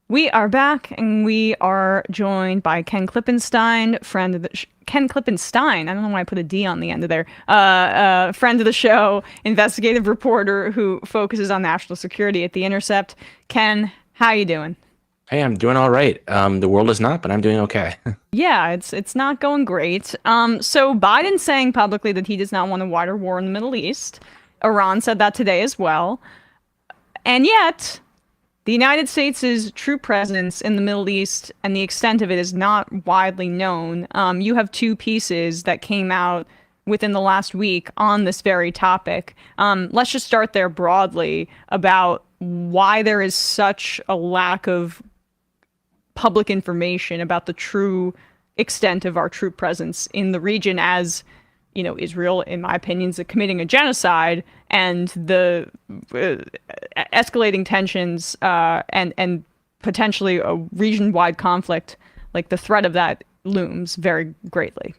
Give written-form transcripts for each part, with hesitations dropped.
We are back, and we are joined by Ken Klippenstein, Ken Klippenstein. I don't know why I put a D on the end of there. Friend of the show, investigative reporter who focuses on national security at the Intercept. Ken, how you doing? Hey, I'm doing all right. The world is not, but I'm doing okay. Yeah, it's not going great. So Biden's saying publicly that he does not want a wider war in the Middle East. Iran said that today as well, and yet, the United States' true presence in the Middle East and the extent of it is not widely known. You have two pieces that came out within the last week on this very topic. Let's just start there broadly about why there is such a lack of public information about the true extent of our troop presence in the region as Israel, in my opinion, is committing a genocide, and the escalating tensions and potentially a region-wide conflict, like the threat of that looms very greatly.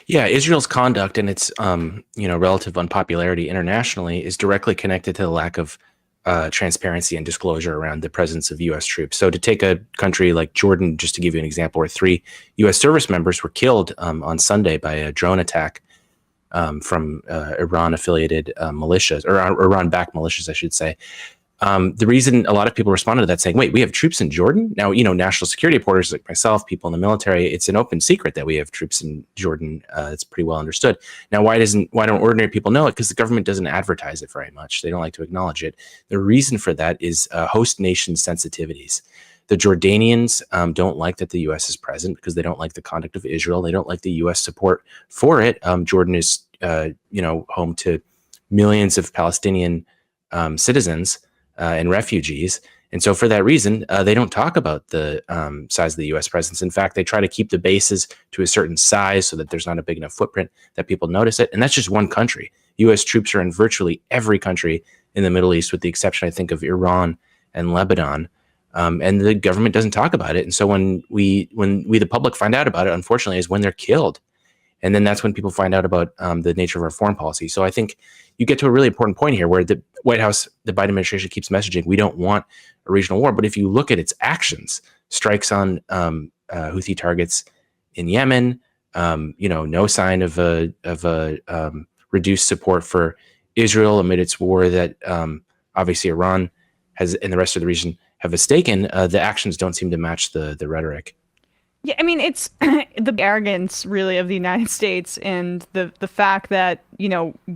Yeah, Israel's conduct and its relative unpopularity internationally is directly connected to the lack of transparency and disclosure around the presence of U.S. troops. So to take a country like Jordan, just to give you an example, where 3 U.S. service members were killed on Sunday by a drone attack from Iran-affiliated militias, or Iran-backed militias, I should say. The reason a lot of people responded to that saying, wait, we have troops in Jordan? Now, national security reporters like myself, people in the military, it's an open secret that we have troops in Jordan. It's pretty well understood. Now, why don't ordinary people know it? Because the government doesn't advertise it very much. They don't like to acknowledge it. The reason for that is host nation sensitivities. The Jordanians don't like that the U.S. is present because they don't like the conduct of Israel. They don't like the U.S. support for it. Jordan is, home to millions of Palestinian citizens and refugees. And so for that reason, they don't talk about the size of the U.S. presence. In fact, they try to keep the bases to a certain size so that there's not a big enough footprint that people notice it. And that's just one country. U.S. troops are in virtually every country in the Middle East, with the exception, I think, of Iran and Lebanon. And the government doesn't talk about it. And so when we, the public, find out about it, unfortunately, is when they're killed. And then that's when people find out about the nature of our foreign policy. So I think you get to a really important point here where the White House, the Biden administration, keeps messaging, we don't want a regional war. But if you look at its actions, strikes on Houthi targets in Yemen, no sign of a reduced support for Israel amid its war that obviously Iran has and the rest of the region have a stake in, the actions don't seem to match the rhetoric. Yeah, I mean, it's the arrogance really of the United States and the fact that,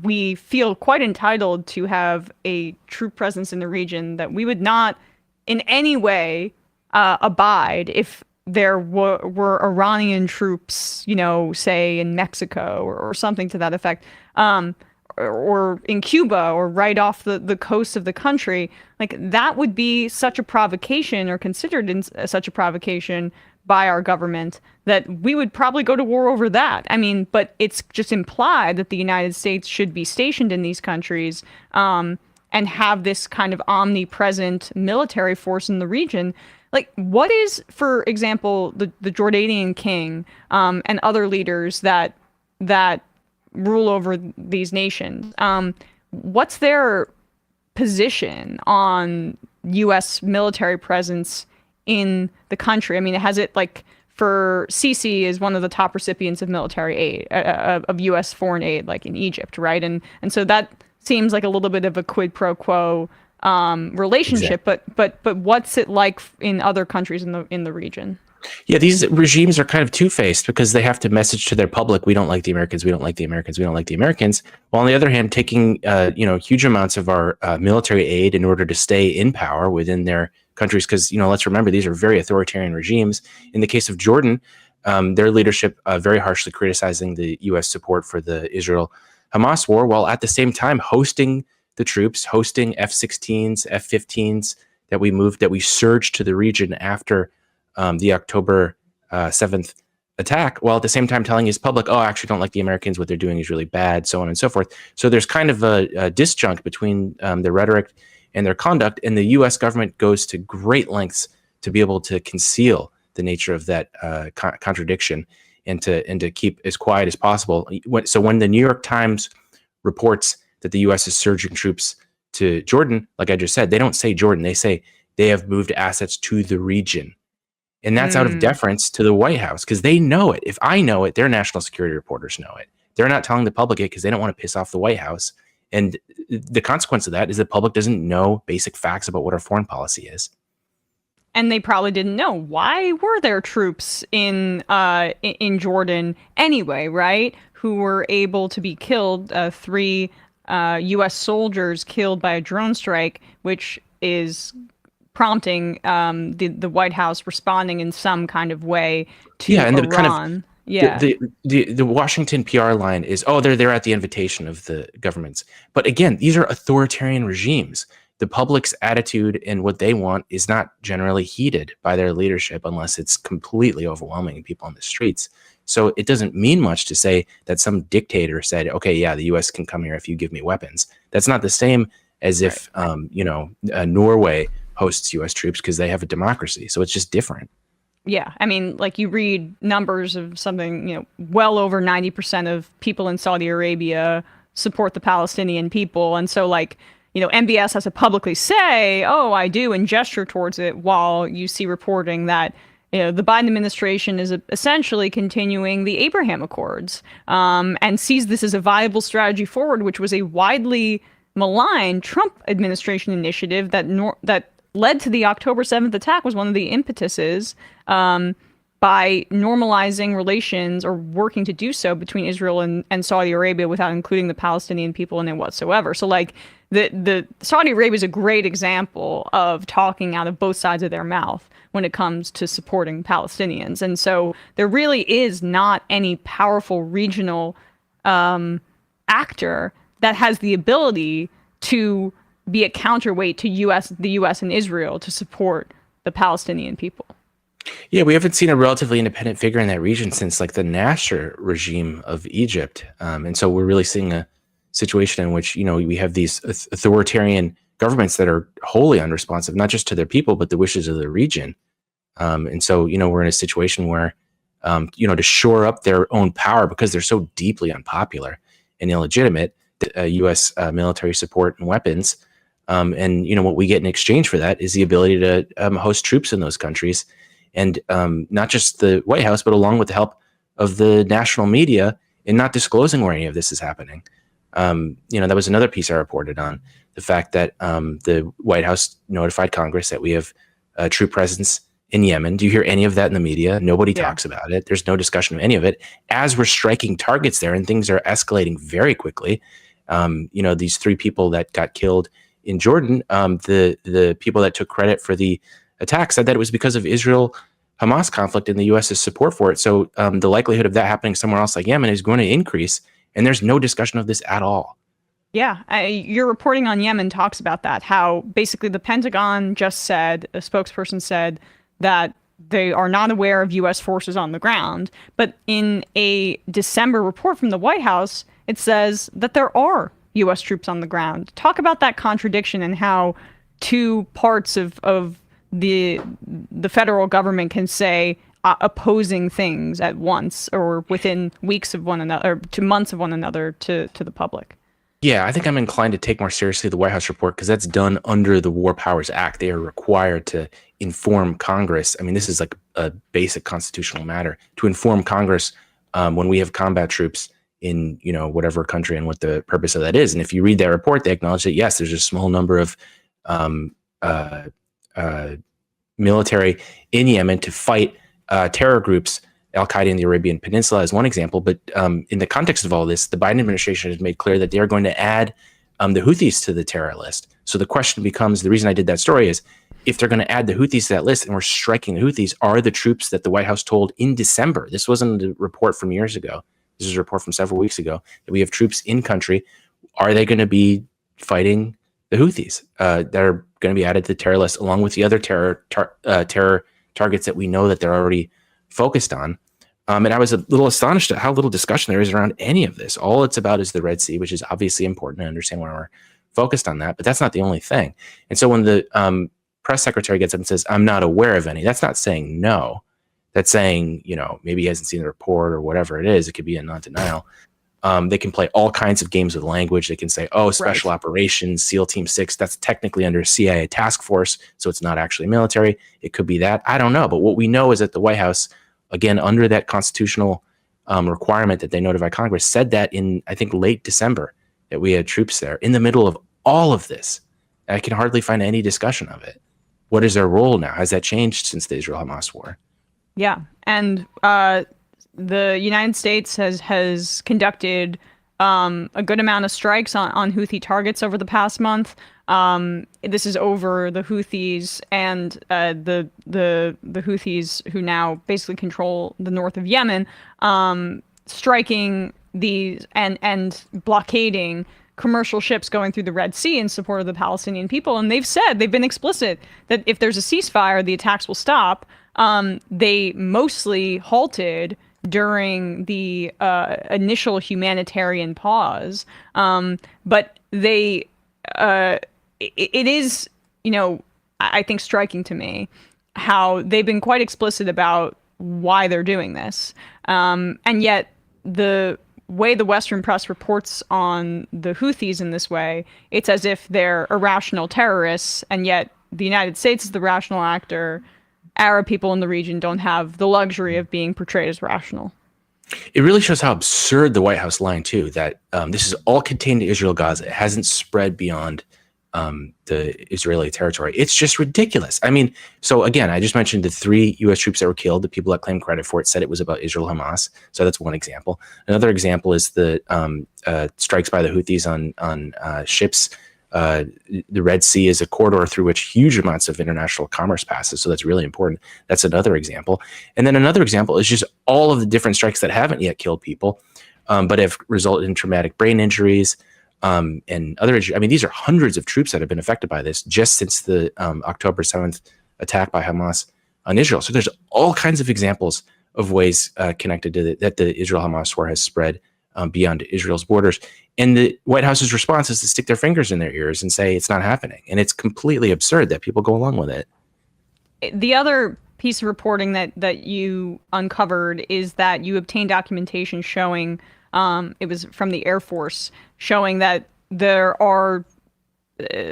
we feel quite entitled to have a true presence in the region, that we would not in any way abide if there were Iranian troops, say in Mexico or something to that effect, or in Cuba or right off the coast of the country. Like, that would be such a provocation, or considered such a provocation by our government, that we would probably go to war over that. I mean, but it's just implied that the United States should be stationed in these countries and have this kind of omnipresent military force in the region. Like, what is, for example, the Jordanian king and other leaders that rule over these nations? What's their position on U.S. military presence in the country? I mean, has it, like, for Sisi is one of the top recipients of military aid, of U.S. foreign aid, like in Egypt, right? And so that seems like a little bit of a quid pro quo relationship. Exactly. But what's it like in other countries in the region? Yeah, these regimes are kind of two-faced because they have to message to their public, we don't like the Americans, we don't like the Americans, we don't like the Americans. While on the other hand, taking huge amounts of our military aid in order to stay in power within their countries, because let's remember, these are very authoritarian regimes. In the case of Jordan, their leadership very harshly criticizing the U.S. support for the Israel-Hamas war, while at the same time hosting the troops, hosting F-16s, F-15s that we surged to the region after the October 7th attack, while at the same time telling his public, oh, I actually don't like the Americans, what they're doing is really bad, so on and so forth. So there's kind of a disjunct between their rhetoric and their conduct, and the U.S. government goes to great lengths to be able to conceal the nature of that contradiction and to keep as quiet as possible. So when the New York Times reports that the U.S. is surging troops to Jordan, like I just said, they don't say Jordan, they say they have moved assets to the region. And that's out of deference to the White House because they know it. If I know it, their national security reporters know it. They're not telling the public it because they don't want to piss off the White House. And the consequence of that is the public doesn't know basic facts about what our foreign policy is. And they probably didn't know. Why were there troops in Jordan anyway, right? Who were able to be killed, 3 U.S. soldiers killed by a drone strike, which is prompting the White House responding in some kind of way to Iran. The Washington PR line is, oh, they're there at the invitation of the governments. But again, these are authoritarian regimes. The public's attitude and what they want is not generally heeded by their leadership unless it's completely overwhelming people on the streets. So it doesn't mean much to say that some dictator said, okay, yeah, the U.S. can come here if you give me weapons. That's not the same as if, Norway hosts U.S. troops because they have a democracy. So it's just different. Yeah, I mean, like you read numbers of something, well over 90% of people in Saudi Arabia support the Palestinian people. And so MBS has to publicly say, oh, I do, and gesture towards it, while you see reporting that the Biden administration is essentially continuing the Abraham Accords and sees this as a viable strategy forward, which was a widely maligned Trump administration initiative that led to the October 7th attack, was one of the impetuses by normalizing relations or working to do so between Israel and Saudi Arabia without including the Palestinian people in it whatsoever. So the Saudi Arabia is a great example of talking out of both sides of their mouth when it comes to supporting Palestinians. And so there really is not any powerful regional actor that has the ability to be a counterweight to the U.S. and Israel to support the Palestinian people. Yeah, we haven't seen a relatively independent figure in that region since the Nasser regime of Egypt. And so we're really seeing a situation in which, we have these authoritarian governments that are wholly unresponsive, not just to their people, but the wishes of the region. And so, we're in a situation where, to shore up their own power because they're so deeply unpopular and illegitimate, U.S. military support and weapons. And what we get in exchange for that is the ability to host troops in those countries. And not just the White House, but along with the help of the national media in not disclosing where any of this is happening. That was another piece I reported on, the fact that the White House notified Congress that we have a troop presence in Yemen. Do you hear any of that in the media? Nobody talks about it. There's no discussion of any of it as we're striking targets there and things are escalating very quickly. These 3 people that got killed in Jordan, the people that took credit for the attack said that it was because of Israel-Hamas conflict and the U.S.'s support for it. So the likelihood of that happening somewhere else like Yemen is going to increase, and there's no discussion of this at all. Yeah, your reporting on Yemen talks about that, how basically the Pentagon just said, a spokesperson said, that they are not aware of U.S. forces on the ground. But in a December report from the White House, it says that there are U.S. troops on the ground. Talk about that contradiction and how 2 parts of the federal government can say opposing things at once or within weeks of one another, or 2 months of one another to the public. Yeah, I think I'm inclined to take more seriously the White House report because that's done under the War Powers Act. They are required to inform Congress. I mean, this is a basic constitutional matter to inform Congress when we have combat troops in, whatever country and what the purpose of that is. And if you read that report, they acknowledge that, yes, there's a small number of military in Yemen to fight terror groups, Al-Qaeda in the Arabian Peninsula as one example. But in the context of all this, the Biden administration has made clear that they are going to add the Houthis to the terror list. So the question becomes, the reason I did that story is, if they're going to add the Houthis to that list and we're striking the Houthis, are the troops that the White House told in December, this wasn't a report from years ago, this is a report from several weeks ago, that we have troops in country, are they going to be fighting the Houthis that are going to be added to the terror list, along with the other terror targets that we know that they're already focused on? And I was a little astonished at how little discussion there is around any of this. All it's about is the Red Sea, which is obviously important. I understand why we're focused on that, but that's not the only thing. And so when the press secretary gets up and says, I'm not aware of any, that's not saying no. That's saying, maybe he hasn't seen the report or whatever it is. It could be a non-denial. They can play all kinds of games with language. They can say, oh, special Right. operations, SEAL Team 6, that's technically under a CIA task force, so it's not actually military. It could be that. I don't know. But what we know is that the White House, again, under that constitutional requirement that they notify Congress, said that in, I think, late December, that we had troops there in the middle of all of this. I can hardly find any discussion of it. What is their role now? Has that changed since the Israel-Hamas war? Yeah, and the United States has conducted a good amount of strikes on Houthi targets over the past month. This is over the Houthis and the Houthis who now basically control the north of Yemen, striking these and blockading commercial ships going through the Red Sea in support of the Palestinian people. And they've been explicit that if there's a ceasefire, the attacks will stop. They mostly halted during the initial humanitarian pause. But it is, I think striking to me how they've been quite explicit about why they're doing this. And yet the way the Western press reports on the Houthis in this way, it's as if they're irrational terrorists, and yet the United States is the rational actor. Arab people in the region don't have the luxury of being portrayed as rational. It really shows how absurd the White House line, too, that this is all contained to Israel, Gaza. It hasn't spread beyond the Israeli territory. It's just ridiculous. I mean, so again, I just mentioned the 3 U.S. troops that were killed. The people that claim credit for it said it was about Israel Hamas. So that's one example. Another example is the strikes by the Houthis on ships. The Red Sea is a corridor through which huge amounts of international commerce passes. So that's really important. That's another example. And then another example is just all of the different strikes that haven't yet killed people, but have resulted in traumatic brain injuries, and other injuries. I mean, these are hundreds of troops that have been affected by this just since the October 7th attack by Hamas on Israel. So there's all kinds of examples of ways connected to that the Israel-Hamas war has spread beyond Israel's borders. And the White House's response is to stick their fingers in their ears and say it's not happening. And it's completely absurd that people go along with it. The other piece of reporting that you uncovered is that you obtained documentation showing, it was from the Air Force, showing that there are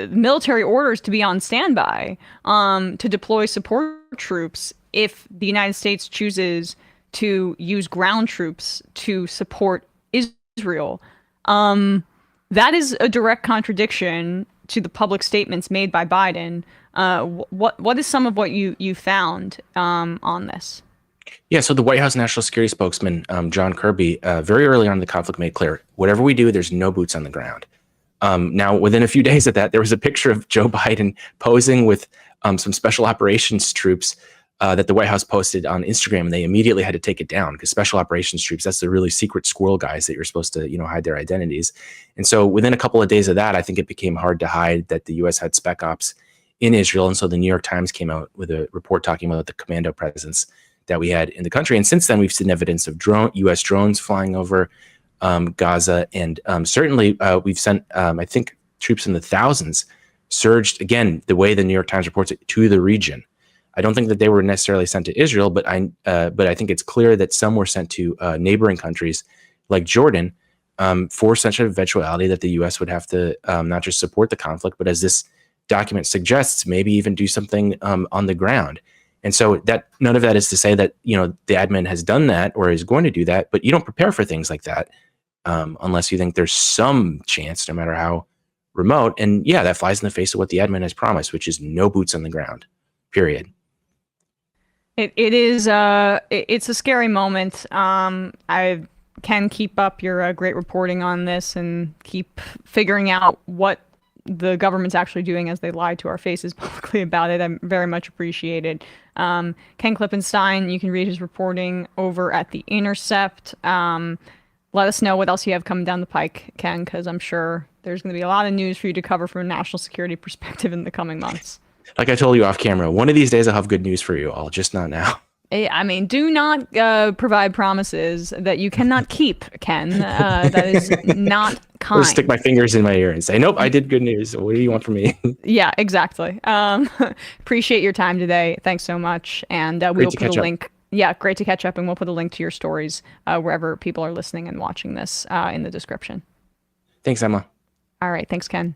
military orders to be on standby to deploy support troops if the United States chooses to use ground troops to support Israel. That is a direct contradiction to the public statements made by Biden. What is some of what you found on this? Yeah, so the White House National Security spokesman, John Kirby, very early on in the conflict made clear, whatever we do, there's no boots on the ground. Now, within a few days of that, there was a picture of Joe Biden posing with some special operations troops that the White House posted on Instagram, and they immediately had to take it down because special operations troops, that's the really secret squirrel guys that you're supposed to, hide their identities. And so within a couple of days of that, I think it became hard to hide that the U.S. had spec ops in Israel. And so the New York Times came out with a report talking about the commando presence that we had in the country. And since then, we've seen evidence of U.S. drones flying over Gaza. And certainly we've sent, I think, troops in the thousands surged, again, the way the New York Times reports it, to the region. I don't think that they were necessarily sent to Israel, but I think it's clear that some were sent to neighboring countries like Jordan for such an eventuality that the U.S. would have to not just support the conflict, but as this document suggests, maybe even do something on the ground. And so that none of that is to say that the admin has done that or is going to do that, but you don't prepare for things like that unless you think there's some chance, no matter how remote. And yeah, that flies in the face of what the admin has promised, which is no boots on the ground. Period. It's a scary moment. I can keep up your great reporting on this and keep figuring out what the government's actually doing as they lie to our faces publicly about it. I'm very much appreciated. Ken Klippenstein, you can read his reporting over at the Intercept. Let us know what else you have coming down the pike, Ken, because I'm sure there's going to be a lot of news for you to cover from a national security perspective in the coming months. Like I told you off camera, one of these days I'll have good news for you all, just not now. I mean, do not provide promises that you cannot keep, Ken. That is not kind. I'll stick my fingers in my ear and say, nope, I did good news. What do you want from me? Yeah, exactly. Appreciate your time today. Thanks so much. And we will put a link. Yeah, great to catch up, and we'll put a link to your stories wherever people are listening and watching this in the description. Thanks, Emma. All right, thanks, Ken.